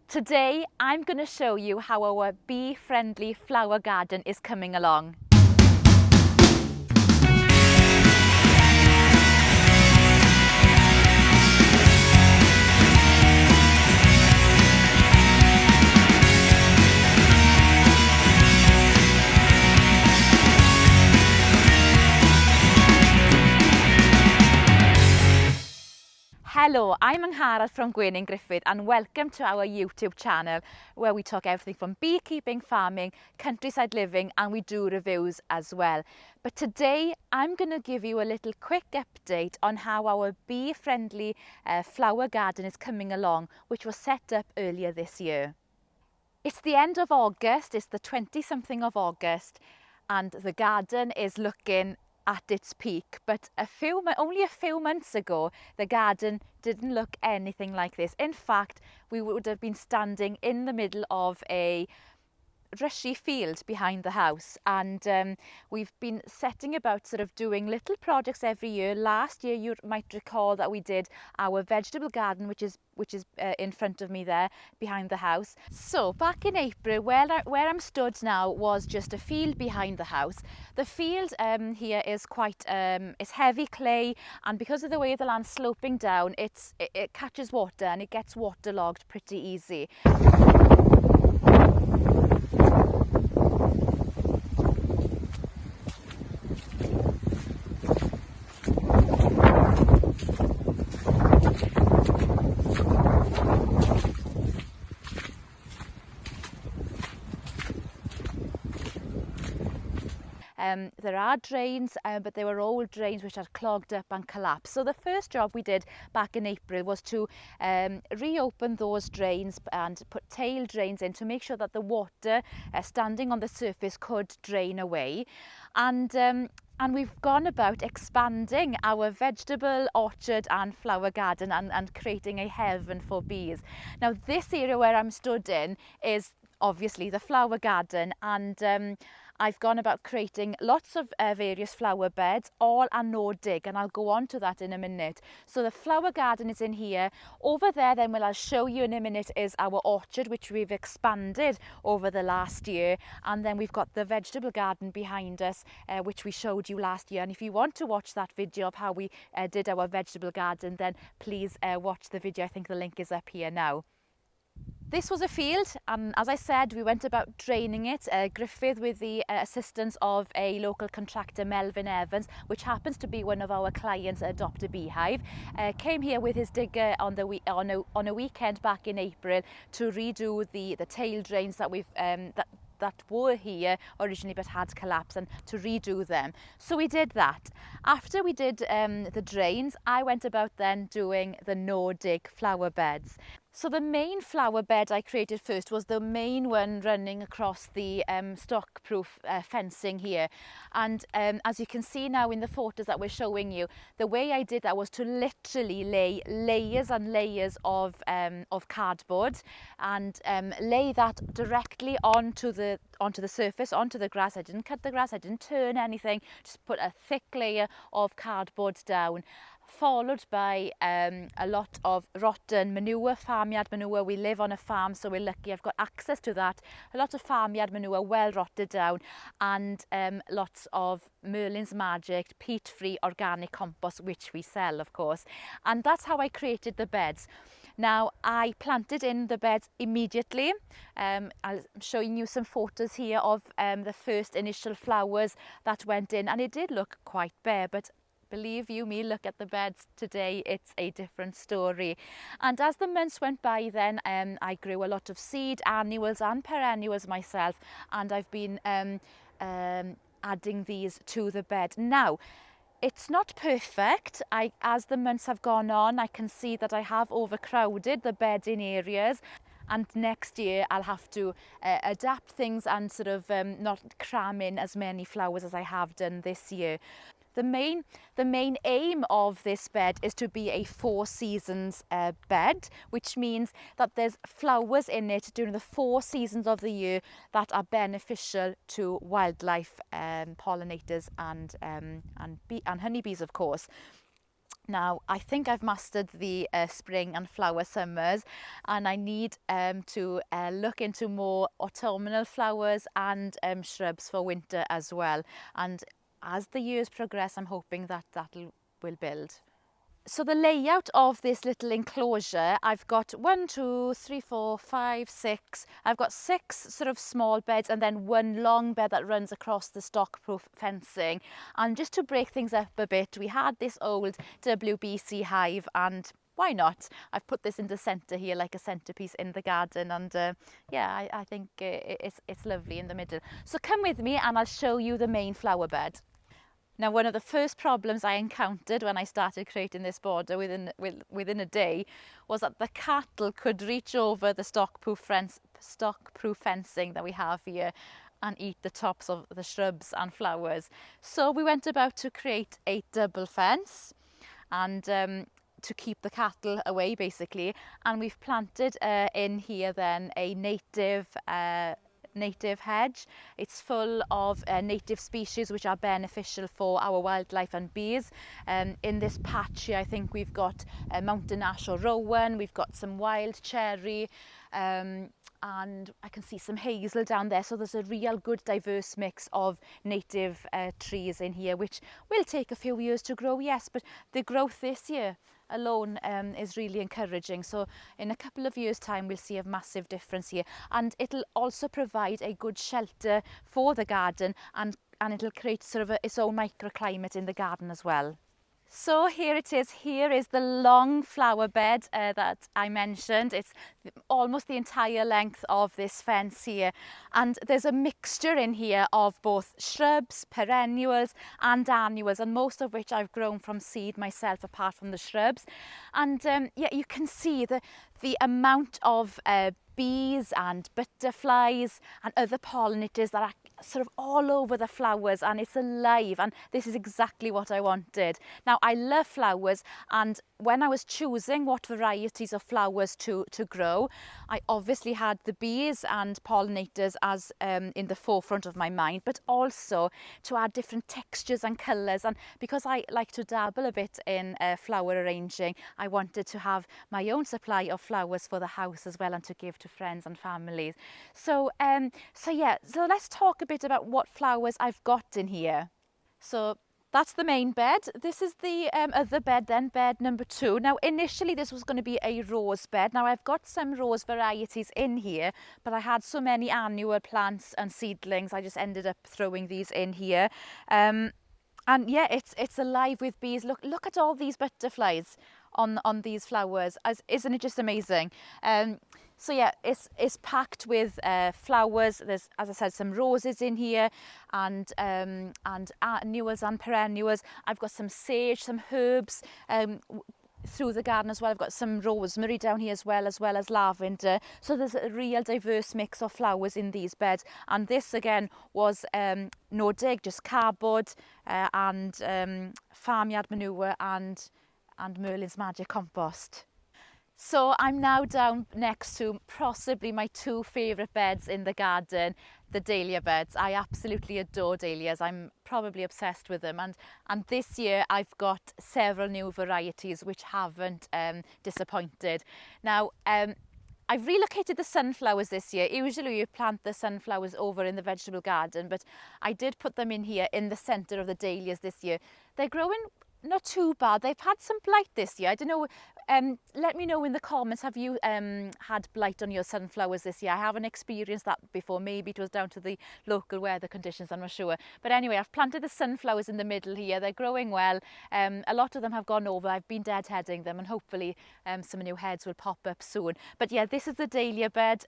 Today I'm going to show you how our bee-friendly flower garden is coming along. Hello, I'm Angharad from Gwening Griffith and welcome to our YouTube channel where we talk everything from beekeeping, farming, countryside living, and we do reviews as well. But today I'm going to give you a little quick update on how our bee-friendly flower garden is coming along, which was set up earlier this year. It's the end of August, it's the 20-something of August, and the garden is looking at its peak, but only a few months ago the garden didn't look anything like this. In fact, we would have been standing in the middle of a rushy field behind the house, and we've been setting about sort of doing little projects every year. Last year you might recall that we did our vegetable garden, which is in front of me there behind the house. So back in April, where I'm stood now was just a field behind the house. The field here is quite it's heavy clay, and because of the way the land's sloping down, it catches water and it gets waterlogged pretty easy. There are drains, but they were old drains which had clogged up and collapsed. So the first job we did back in April was to reopen those drains and put tail drains in to make sure that the water standing on the surface could drain away. And we've gone about expanding our vegetable orchard and flower garden and creating a heaven for bees. Now this area where I'm stood in is obviously the flower garden, and I've gone about creating lots of various flower beds, all are Nordic, and I'll go on to that in a minute. So the flower garden is in here. Over there then, well, I'll show you in a minute, is our orchard, which we've expanded over the last year. And then we've got the vegetable garden behind us, which we showed you last year. And if you want to watch that video of how we did our vegetable garden, then please watch the video. I think the link is up here now. This was a field, and as I said, we went about draining it. Griffith, with the assistance of a local contractor, Melvin Evans, which happens to be one of our clients at Adopt a Beehive, came here with his digger on a weekend back in April to redo the tail drains that that were here originally but had collapsed, and to redo them. So we did that. After we did the drains, I went about then doing the Nordic flower beds. So the main flower bed I created first was the main one running across the stock-proof fencing here. And as you can see now in the photos that we're showing you, the way I did that was to literally lay layers and layers of cardboard and lay that directly onto the surface, onto the grass. I didn't cut the grass, I didn't turn anything, just put a thick layer of cardboard down, followed by a lot of rotten manure, farmyard manure. We live on a farm, so we're lucky I've got access to that. A lot of farmyard manure, well rotted down, and lots of Merlin's Magic peat-free organic compost, which we sell, of course. And that's how I created the beds. Now, I planted in the beds immediately. I'm showing you some photos here of the first initial flowers that went in, and it did look quite bare, but believe you me, look at the beds today, it's a different story. And as the months went by then, I grew a lot of seed annuals and perennials myself, and I've been adding these to the bed. Now, it's not perfect. As the months have gone on, I can see that I have overcrowded the bed in areas, and next year I'll have to adapt things and sort of not cram in as many flowers as I have done this year. The main aim of this bed is to be a 4 seasons bed, which means that there's flowers in it during the 4 seasons of the year that are beneficial to wildlife, pollinators and honeybees, of course. Now, I think I've mastered the spring and flower summers, and I need to look into more autumnal flowers and shrubs for winter as well. And as the years progress, I'm hoping that will build. So the layout of this little enclosure, I've got 1, 2, 3, 4, 5, 6. I've got 6 sort of small beds and then one long bed that runs across the stock-proof fencing. And just to break things up a bit, we had this old WBC hive, and why not? I've put this in the centre here like a centrepiece in the garden, and yeah, I think it's lovely in the middle. So come with me and I'll show you the main flower bed. Now, one of the first problems I encountered when I started creating this border within a day was that the cattle could reach over the stock-proof fencing that we have here and eat the tops of the shrubs and flowers. So we went about to create a double fence and to keep the cattle away basically, and we've planted in here then a native hedge. It's full of native species which are beneficial for our wildlife and bees. In this patch here, I think we've got mountain ash or rowan, we've got some wild cherry, and I can see some hazel down there. So there's a real good diverse mix of native trees in here, which will take a few years to grow, yes, but the growth this year alone is really encouraging. So in a couple of years time we'll see a massive difference here, and it'll also provide a good shelter for the garden, and it'll create sort of its own microclimate in the garden as well. So here it is. Here is the long flower bed that I mentioned. It's almost the entire length of this fence here. And there's a mixture in here of both shrubs, perennials and annuals, and most of which I've grown from seed myself, apart from the shrubs. And yeah, you can see the amount of bees and butterflies and other pollinators that are sort of all over the flowers, and it's alive, and this is exactly what I wanted. Now, I love flowers, and when I was choosing what varieties of flowers to grow, I obviously had the bees and pollinators as in the forefront of my mind, but also to add different textures and colours. And because I like to dabble a bit in flower arranging, I wanted to have my own supply of flowers for the house as well, and to give to friends and families. So so let's talk a bit about what flowers I've got in here. So that's the main bed. This is the other bed then, bed number 2. Now, initially this was going to be a rose bed. Now, I've got some rose varieties in here, but I had so many annual plants and seedlings, I just ended up throwing these in here. And yeah, it's alive with bees. Look at all these butterflies on these flowers. Isn't it just amazing? So yeah, it's packed with flowers. There's, as I said, some roses in here, and annuals and perennials. I've got some sage, some herbs through the garden as well. I've got some rosemary down here as well as lavender. So there's a real diverse mix of flowers in these beds. And this again was Nordic, just cardboard and farmyard manure and Merlin's Magic compost. So I'm now down next to possibly my 2 favourite beds in the garden, the dahlia beds. I absolutely adore dahlias. I'm probably obsessed with them, and this year I've got several new varieties which haven't disappointed. Now, I've relocated the sunflowers this year. Usually you plant the sunflowers over in the vegetable garden, but I did put them in here in the centre of the dahlias this year. They're growing not too bad. They've had some blight this year. I don't know. Let me know in the comments, have you had blight on your sunflowers this year? I haven't experienced that before. Maybe it was down to the local weather conditions, I'm not sure. But anyway, I've planted the sunflowers in the middle here. They're growing well. A lot of them have gone over. I've been deadheading them, and hopefully some new heads will pop up soon. But yeah, this is the dahlia bed.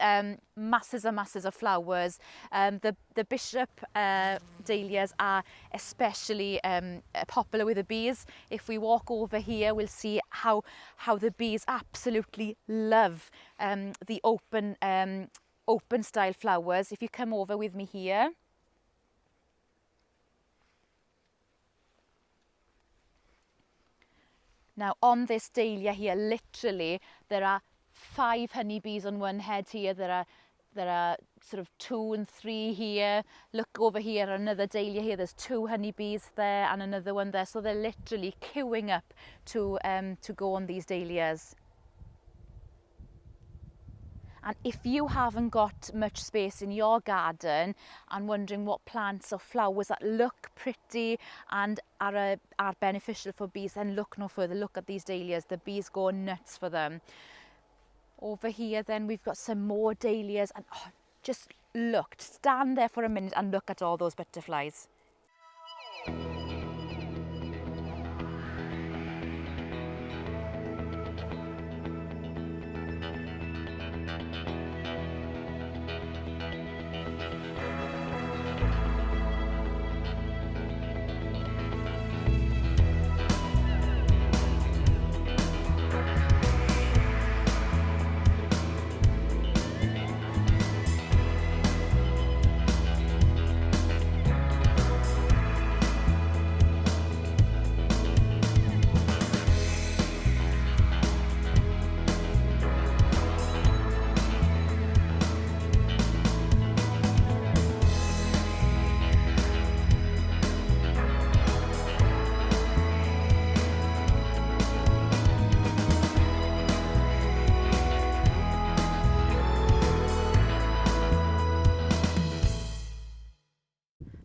Masses and masses of flowers. The bishop dahlias are especially popular with the bees. If we walk over here, we'll see how the bees absolutely love the open style flowers. If you come over with me here. Now, on this dahlia here, literally there are 5 honeybees on one head here. There are there are sort of 2 and 3 here. Look over here, another dahlia here. There's 2 honeybees there and another one there. So they're literally queuing up to go on these dahlias. And if you haven't got much space in your garden and wondering what plants or flowers that look pretty and are beneficial for bees, then look no further. Look at these dahlias. The bees go nuts for them. Over here then we've got some more dahlias, and oh, just look, stand there for a minute and look at all those butterflies.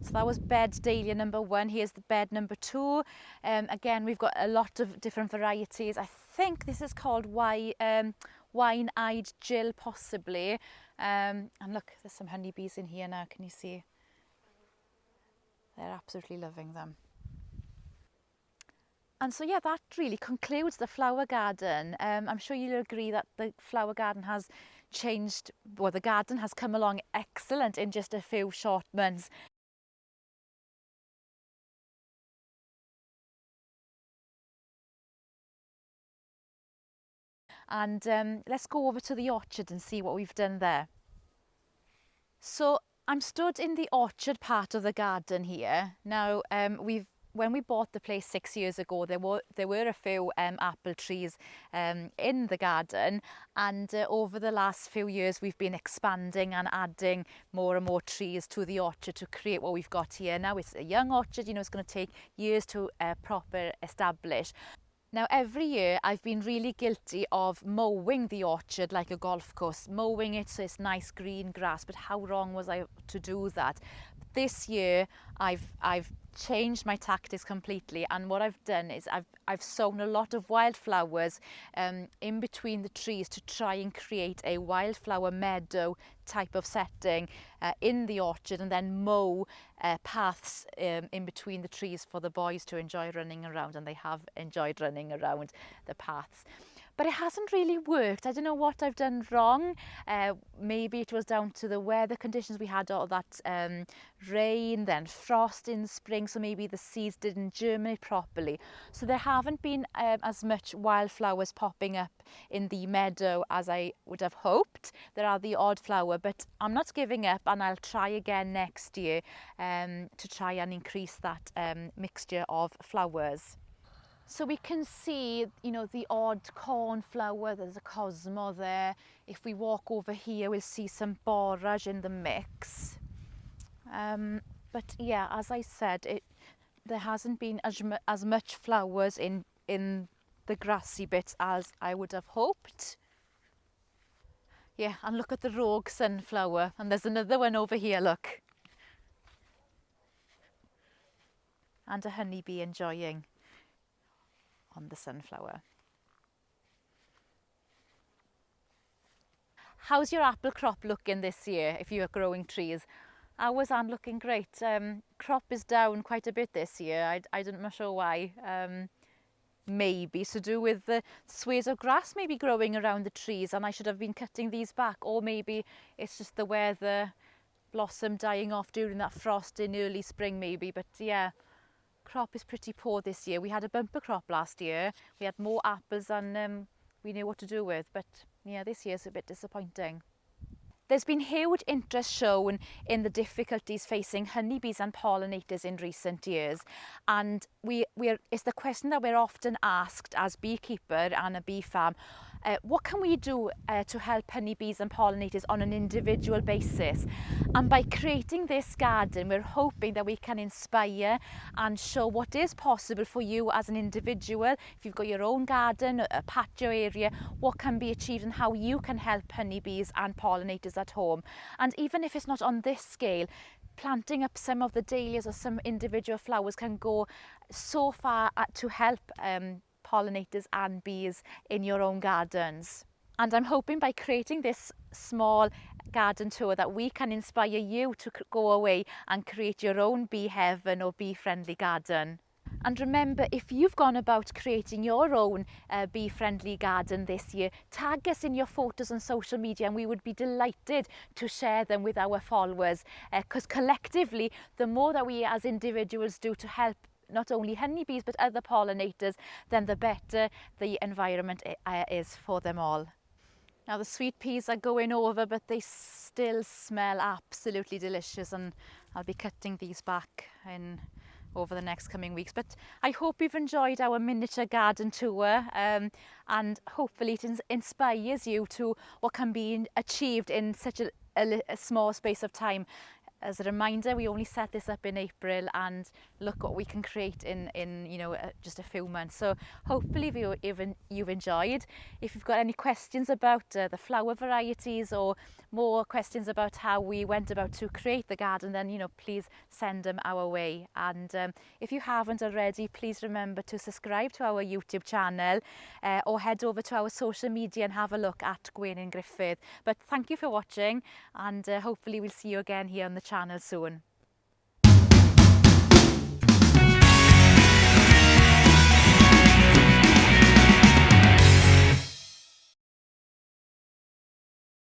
So that was bed dahlia number 1. Here's the bed number 2. Again, we've got a lot of different varieties. I think this is called wine-eyed Dill, possibly. And look, there's some honeybees in here now. Can you see? They're absolutely loving them. And so yeah, that really concludes the flower garden. I'm sure you'll agree that the flower garden has changed, well, the garden has come along excellent in just a few short months. And let's go over to the orchard and see what we've done there. So I'm stood in the orchard part of the garden here. Now when we bought the place 6 years ago, there were a few apple trees in the garden, and over the last few years we've been expanding and adding more and more trees to the orchard to create what we've got here. Now it's a young orchard, you know, it's going to take years to proper establish. Now every year I've been really guilty of mowing the orchard like a golf course, mowing it so it's nice green grass, but how wrong was I to do that? This year I've changed my tactics completely, and what I've done is I've sown a lot of wildflowers in between the trees to try and create a wildflower meadow type of setting in the orchard, and then mow paths in between the trees for the boys to enjoy running around, and they have enjoyed running around the paths. But it hasn't really worked. I don't know what I've done wrong. Maybe it was down to the weather conditions. We had all that rain, then frost in spring, so maybe the seeds didn't germinate properly. So there haven't been as much wildflowers popping up in the meadow as I would have hoped. There are the odd flower, but I'm not giving up, and I'll try again next year to try and increase that mixture of flowers. So we can see, you know, the odd cornflower. There's a cosmo there. If we walk over here, we'll see some borage in the mix. But yeah, as I said, there hasn't been as much flowers in the grassy bits as I would have hoped. Yeah, and look at the rogue sunflower. And there's another one over here, look. And a honeybee enjoying on the sunflower. How's your apple crop looking this year if you're growing trees? Ours aren't looking great. Crop is down quite a bit this year. I'm not sure why. Maybe to do with the swathes of grass maybe growing around the trees, and I should have been cutting these back, or maybe it's just the weather, blossom dying off during that frost in early spring maybe. But yeah, crop is pretty poor this year. We had a bumper crop last year. We had more apples than we knew what to do with, but yeah, this year's a bit disappointing. There's been huge interest shown in the difficulties facing honeybees and pollinators in recent years, and it's the question that we're often asked as beekeeper and a bee farm. what can we do to help honeybees and pollinators on an individual basis? And by creating this garden, we're hoping that we can inspire and show what is possible for you as an individual. If you've got your own garden, a patio area, what can be achieved and how you can help honeybees and pollinators at home. And even if it's not on this scale, planting up some of the dahlias or some individual flowers can go so far to help pollinators and bees in your own gardens. And I'm hoping by creating this small garden tour that we can inspire you to go away and create your own bee heaven or bee friendly garden. And remember, if you've gone about creating your own bee friendly garden this year, tag us in your photos on social media and we would be delighted to share them with our followers, because collectively the more that we as individuals do to help not only honeybees but other pollinators, then the better the environment is for them all. Now the sweet peas are going over, but they still smell absolutely delicious, and I'll be cutting these back in over the next coming weeks. But I hope you've enjoyed our miniature garden tour, and hopefully it inspires you to what can be achieved in such a small space of time. As a reminder, we only set this up in April, and look what we can create in just a few months. So hopefully you've enjoyed. If you've got any questions about the flower varieties or more questions about how we went about to create the garden, then please send them our way. And if you haven't already, please remember to subscribe to our YouTube channel, or head over to our social media and have a look at Gwen Griffith. But thank you for watching, and hopefully we'll see you again here on the channel soon.